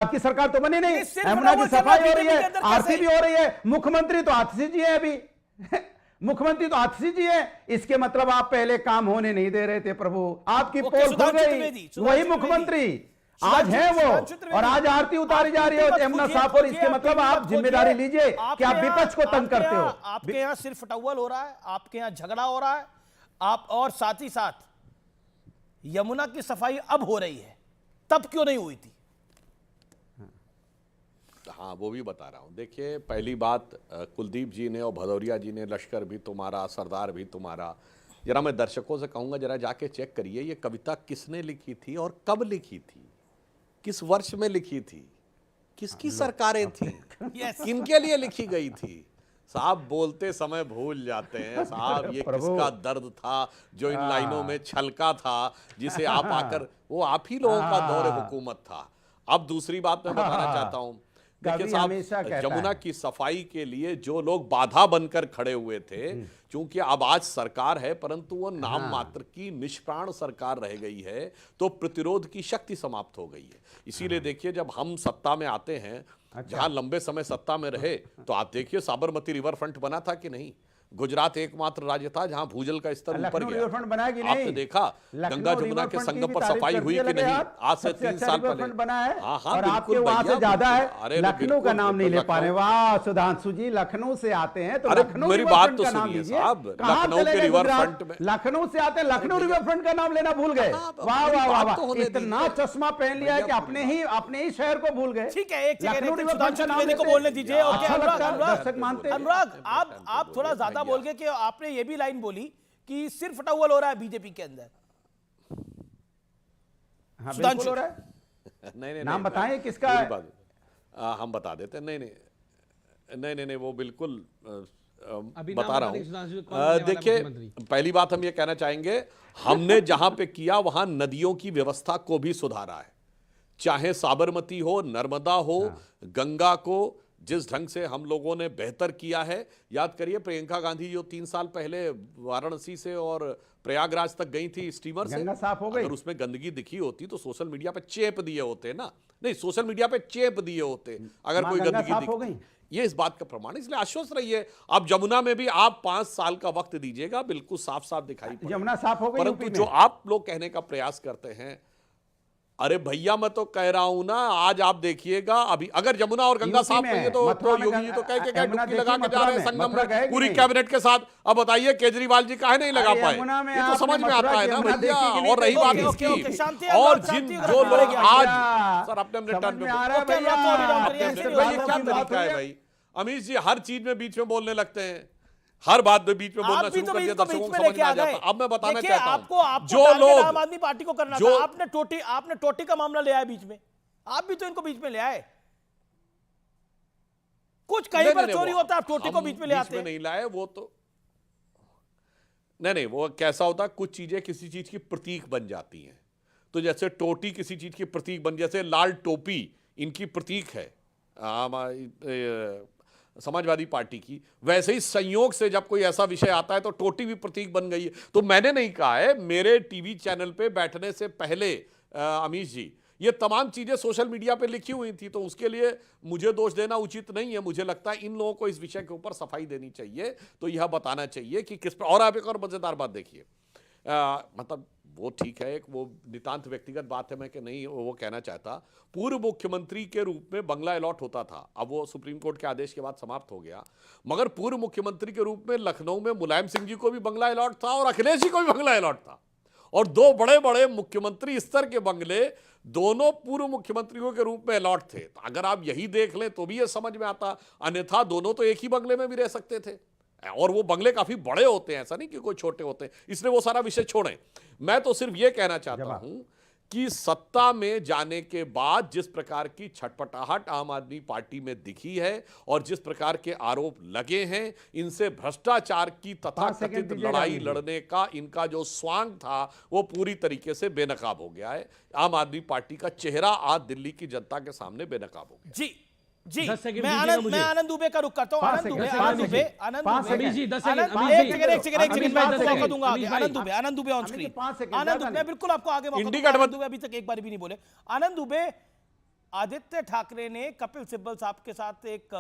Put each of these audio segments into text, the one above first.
आपकी सरकार तो बनी नहीं, यमुना की सफाई हो रही है, आरती भी हो रही है, मुख्यमंत्री तो आतिशी जी है अभी मुख्यमंत्री तो आतिशी जी है। इसके मतलब आप पहले काम होने नहीं दे रहे थे प्रभु, आपकी पोल खुल गई, वही मुख्यमंत्री आज है वो, और आज आरती उतारी जा रही है यमुना साफ। और इसके मतलब आप जिम्मेदारी लीजिए कि आप विपक्ष को तंग करते हो। आपके यहाँ सिर्फ टॉवल हो रहा है, आपके यहाँ झगड़ा हो रहा है, आप और साथ ही साथ यमुना की सफाई अब हो रही है, तब क्यों नहीं हुई थी? हाँ, वो भी बता रहा हूं। देखिए, पहली बात, कुलदीप जी ने और भदौरिया जी ने लश्कर भी तुम्हारा, सरदार भी तुम्हारा, जरा मैं दर्शकों से कहूंगा जरा जाके चेक करिए ये कविता किसने लिखी थी और कब लिखी थी, किस वर्ष में लिखी थी, किसकी सरकारें थी, किनके लिए लिखी गई थी। साहब बोलते समय भूल जाते हैं साहब, ये किसका दर्द था जो इन लाइनों में छलका था, जिसे आप आकर, वो आप ही लोगों का दौर हुकूमत था। अब दूसरी बात मैं बताना चाहता हूं, देखिए साहब, यमुना की सफाई के लिए जो लोग बाधा बनकर खड़े हुए थे, क्योंकि अब आज सरकार है परंतु वो नाम मात्र की निष्प्राण सरकार रह गई है, तो प्रतिरोध की शक्ति समाप्त हो गई है। इसीलिए देखिए, जब हम सत्ता में आते हैं, जहां लंबे समय सत्ता में रहे, तो आप देखिए साबरमती रिवर फ्रंट बना था कि नहीं। गुजरात एकमात्र राज्य था जहां भूजल का स्तर ऊपर गया। आपने देखा गंगा जमुना के संगम पर सफाई हुई कि नहीं, आज से 3 साल पहले बना है। हाँ, और आपके वहां से ज्यादा है, लखनऊ का नाम नहीं ले पा रहे। वाह सुधांशु जी, लखनऊ से आते हैं तो लखनऊ मेरी बात तो सुनिए साहब, लखनऊ के रिवर फ्रंट में, लखनऊ से आते हैं, लखनऊ रिवर फ्रंट का नाम लेना भूल गए। वाह वाह वाह, इतना चश्मा पहन लिया है कि अपने ही शहर को भूल गए। ठीक है, एक सेकंड को बोलने दीजिए। अनुराग, आप थोड़ा ज्यादा बोल गए कि आपने ये भी लाइन बोली कि सिर्फ टॉवल हो रहा है बीजेपी के अंदर। हाँ, बिल्कुल हो रहा है। नहीं, नाम बताएं किसका है? हम बता देते। नहीं, वो बिल्कुल बता रहा हूं। देखिए, पहली बात हम ये कहना चाहेंगे, हमने जहां पे किया वहां नदियों की व्यवस्था को भी सुधारा है, चाहे साबरमती हो, नर्मदा हो, गंगा को जिस ढंग से हम लोगों ने बेहतर किया है। याद करिए प्रियंका गांधी जो 3 साल पहले वाराणसी से और प्रयागराज तक गई थी स्टीमर से, गंगा साफ हो गई। अगर उसमें गंदगी दिखी होती तो सोशल मीडिया पे चेप दिए होते ना, नहीं सोशल मीडिया पे चेप दिए होते अगर कोई गंदगी दिखती। ये इस बात का प्रमाण, इसलिए आश्वस्त रहिए। अब जमुना में भी आप 5 साल का वक्त दीजिएगा, बिल्कुल साफ साफ दिखाई पड़ेगा, जमुना साफ हो गई। परंतु जो आप लोग कहने का प्रयास करते हैं, अरे भैया मैं तो कह रहा हूं ना, आज आप देखिएगा, अभी अगर यमुना और गंगा साफ नहीं है तो योगी जी तो कह के डुबकी लगा के जा रहे हैं संगम में पूरी कैबिनेट के साथ। अब बताइए केजरीवाल जी काहे नहीं लगा पाए, ये तो समझ में आता है ना भैया। और रही बात इसकी, और जो लोग आज सर अपने टर्न पे, क्या तरीका है भाई अमीश जी, हर चीज में बीच में बोलने लगते हैं, हर बात में बीच में बोलना शुरू कर दिया, दर्शकों को समझ में आ जाता। अब मैं बताना चाहता हूं, जो लोग आम आदमी पार्टी को करना था, आपने टोटी का मामला ले आया बीच में, आप भी तो इनको बीच में ले आए। कुछ कहीं पर चोरी होता है, आप टोटी को बीच में ले आते हैं। नहीं लाए वो तो नहीं, वो कैसा होता है, कुछ चीजें किसी चीज की प्रतीक बन जाती हैं। तो जैसे टोटी किसी चीज की प्रतीक बन, जैसे लाल टोपी इनकी प्रतीक है समाजवादी पार्टी की, वैसे ही संयोग से जब कोई ऐसा विषय आता है तो टोटी भी प्रतीक बन गई है। तो मैंने नहीं कहा है, मेरे टीवी चैनल पे बैठने से पहले अमीश जी ये तमाम चीजें सोशल मीडिया पे लिखी हुई थी, तो उसके लिए मुझे दोष देना उचित नहीं है। मुझे लगता है इन लोगों को इस विषय के ऊपर सफाई देनी चाहिए, तो यह बताना चाहिए कि किस पर। और आप एक और मजेदार बात देखिए, मतलब वो ठीक है, एक वो नितांत व्यक्तिगत बात है, मैं कि नहीं वो कहना चाहता, पूर्व मुख्यमंत्री के रूप में बंगला अलॉट होता था, अब वो सुप्रीम कोर्ट के आदेश के बाद समाप्त हो गया, मगर पूर्व मुख्यमंत्री के रूप में लखनऊ में मुलायम सिंह जी को भी बंगला अलॉट था और अखिलेश जी को भी बंगला अलॉट था, और 2 बड़े बड़े मुख्यमंत्री स्तर के बंगले दोनों पूर्व मुख्यमंत्रियों के रूप में अलॉट थे। तो अगर आप यही देख लें तो भी ये समझ में आता, अन्यथा दोनों तो एक ही बंगले में भी रह सकते थे, और वो बंगले काफी बड़े होते हैं, ऐसा नहीं कि कोई छोटे होते हैं, इसलिए वो सारा विषय छोड़ें। मैं तो सिर्फ ये कहना चाहता हूं कि सत्ता में जाने के बाद जिस प्रकार की छटपटाहट आम आदमी पार्टी में दिखी है और जिस प्रकार के आरोप लगे हैं, इनसे भ्रष्टाचार की तथाकथित लड़ाई लड़ने का इनका जो स्वांग था वो पूरी तरीके से बेनकाब हो गया है। आम आदमी पार्टी का चेहरा आज दिल्ली की जनता के सामने बेनकाब हो गया। जी मैं आनंद दुबे का रुख करता हूं। आनंद दुबे ऑन स्क्रीन। आनंद दुबे बिल्कुल आपको आगे मौका दूंगा। अभी तक एक बार भी नहीं बोले। आनंद दुबे, आदित्य ठाकरे ने कपिल सिब्बल साहब के साथ एक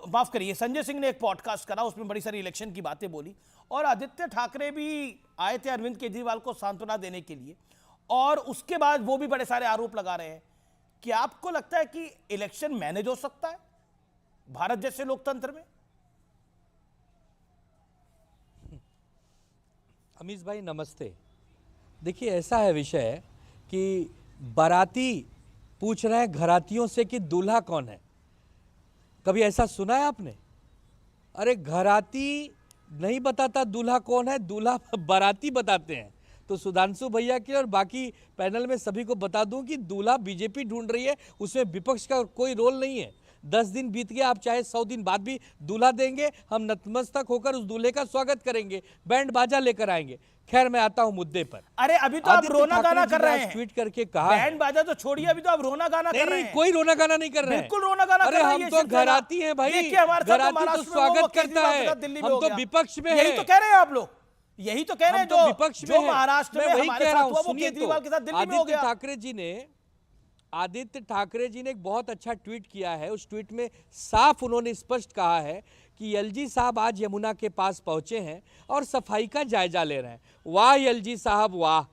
माफ करिए, संजय सिंह ने एक पॉडकास्ट करा, उसमें बड़ी सारी इलेक्शन की बातें बोली, और आदित्य ठाकरे भी आए थे अरविंद केजरीवाल को सांत्वना देने के लिए, और उसके बाद वो भी बड़े सारे आरोप लगा रहे हैं। क्या आपको लगता है कि इलेक्शन मैनेज हो सकता है भारत जैसे लोकतंत्र में? अमीश भाई नमस्ते। देखिए, ऐसा है विषय कि बाराती पूछ रहे हैं घरातियों से कि दूल्हा कौन है। कभी ऐसा सुना है आपने? अरे घराती नहीं बताता दूल्हा कौन है, दूल्हा बाराती बताते हैं। तो सुधांशु भैया के और बाकी पैनल में सभी को बता दूं कि दूल्हा बीजेपी ढूंढ रही है, उसमें विपक्ष का कोई रोल नहीं है। 10 दिन बीत गए, आप चाहे 100 दिन बाद भी दूल्हा देंगे, हम नतमस्तक होकर उस दूल्हे का स्वागत करेंगे, बैंड बाजा लेकर आएंगे। खैर, मैं आता हूं मुद्दे पर। अरे अभी तो आप रोना गाना कर रहे हैं। ट्वीट करके कहा, बैंड बाजा तो छोड़िए, अभी तो आप रोना गाना कर रहे हैं। कोई रोना गाना नहीं कर रहे हैं। बिल्कुल रोना गाना कर अरे रहे हैं। हम तो घराती हैं भाई, घराती तो स्वागत करता है, हम तो विपक्ष में यही हैं। तो कह रहे हैं आप लोग, यही तो कह रहे हैं, हम तो विपक्ष में जो हैं। महाराष्ट्र मैं में वही हमारे कह रहा साथ हूं, हुआ, वो सुनिए केजरीवाल के साथ दिल्ली में हो आदित्य गया। आदित्य ठाकरे जी ने एक बहुत अच्छा ट्वीट किया है। उस ट्वीट में साफ उन्होंने स्पष्ट कहा है कि एलजी साहब आज यमुना के पास पहुंचे हैं और सफाई का जायजा ले रहे हैं। वाह एलजी साहब वाह,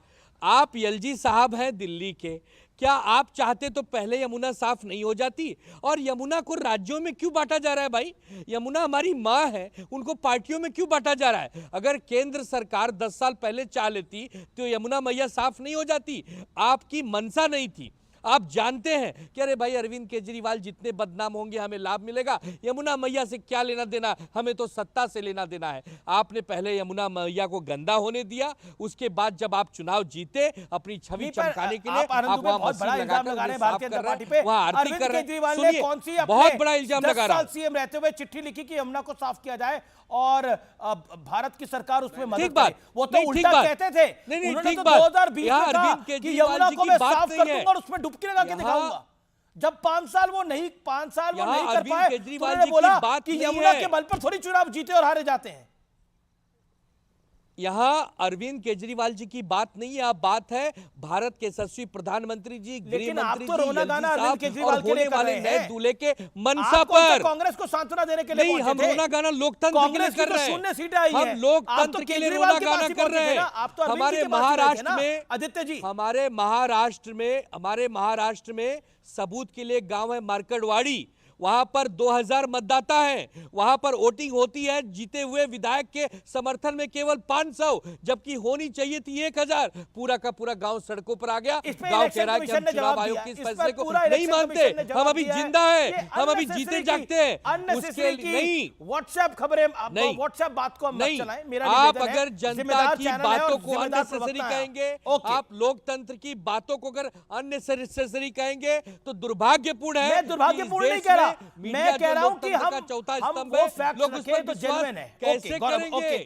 आप एलजी साहब हैं दिल्ली के। क्या आप चाहते तो पहले यमुना साफ नहीं हो जाती? और यमुना को राज्यों में क्यों बांटा जा रहा है भाई? यमुना हमारी माँ है, उनको पार्टियों में क्यों बांटा जा रहा है? अगर केंद्र सरकार 10 साल पहले चाह लेती तो यमुना मैया साफ नहीं हो जाती। आपकी मंशा नहीं थी। आप जानते हैं कि अरे भाई अरविंद केजरीवाल जितने बदनाम होंगे हमें लाभ मिलेगा, यमुना मैया से क्या लेना देना, हमें तो सत्ता से लेना देना है। आपने पहले यमुना मैया को गंदा होने दिया, उसके बाद जब आप चुनाव जीते अपनी छवि चमकाने के लिए आप वहां मशीन लगाकर भारतीय जनता पार्टी पे वहां आरती कर रहे हैं। कौन सी बहुत बड़ा इल्जाम लगा रहा है। सीएम रहते हुए चिट्ठी लिखी कि यमुना को साफ किया जाए और भारत की सरकार उसमें मदद करे। वो तो उल्टा कहते थे। उन्होंने तो 2020 में कहा कि यमुना को मैं साफ कर दूंगा और उसमें डुबकी लगा के दिखाऊंगा। जब 5 साल वो नहीं कर पाए, तो उन्होंने बोला कि यमुना के बल पर थोड़ी चुनाव जीते और हारे जाते हैं। यहां अरविंद केजरीवाल जी की बात नहीं है, आप बात है भारत के यशस्वी प्रधानमंत्री जी, गृह मंत्री जी, रोना गाना अरविंद केजरीवाल के लिए कर रहे हैं, नए दूल्हे के मनसा पर। कांग्रेस को सांत्वना देने के लिए नहीं, हम रोना गाना लोकतंत्र के लिए कर रहे हैं। 0 सीटें आई हैं, हम लोकतंत्र के लिए रोना गाना कर रहे हैं। हमारे महाराष्ट्र में, आदित्य जी, हमारे महाराष्ट्र में सबूत के लिए गांव है मार्कड़वाड़ी, वहां पर 2000 मतदाता हैं, वहां पर वोटिंग होती है, जीते हुए विधायक के समर्थन में केवल 500, जबकि होनी चाहिए थी 1000। पूरा का पूरा गांव सड़कों पर आ गया। गांव कह रहा है कि हम चुनाव आयोग के इस फैसले को नहीं मानते, हम अभी जिंदा है, हम अभी जीते जागते हैं। उसके लिए नहीं, व्हाट्सएप खबरें, व्हाट्सएप बात को नहीं, आप अगर जनता की बातों को अननेसेसरी कहेंगे, आप लोकतंत्र की बातों को अगर अननेसेसरी कहेंगे तो दुर्भाग्यपूर्ण है। मैं दुर्भाग्यपूर्ण नहीं कह रहा, मैं कह रहा हूं कि हम चौथा स्तंभ वो है, फैक्ट लोग उस पर तो जेन्युइन है। कैसे करेंगे?